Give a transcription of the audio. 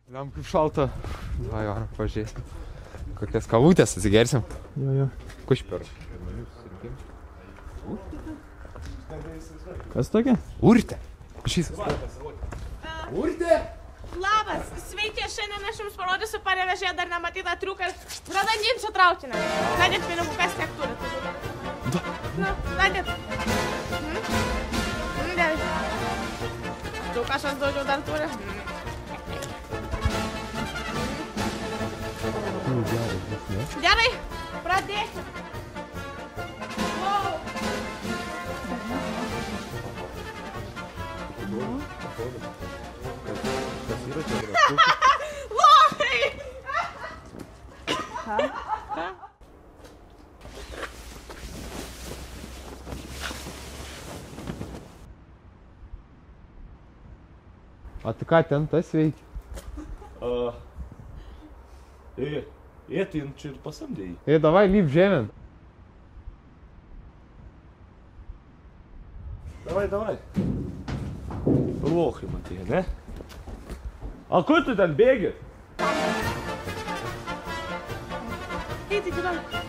Liam kaip šalta. Va, jo, pažiūrėsim. Kokias kavutės atsigersim. Jo. Kušper. Kas tokia? Urtė. Šis. Urtė. Labas, sveiki, šiandien aš jums parodysiu Panevėžyje dar nematytą triuką. Pradandinsiu traukinę. Dadėt pinigų, kas tiek turit. Nu, dadėt. Gerai. Tu kažkas daugiau dar turi? Gerai, pradėkit. Lochai! O tu ką ten tas veiki? Tai čia ir pasamdėjai. Davai, lyp žemėn. Davai. Lochai matė, ne? A kur tu ten bėgi? Eiti, gyvenk.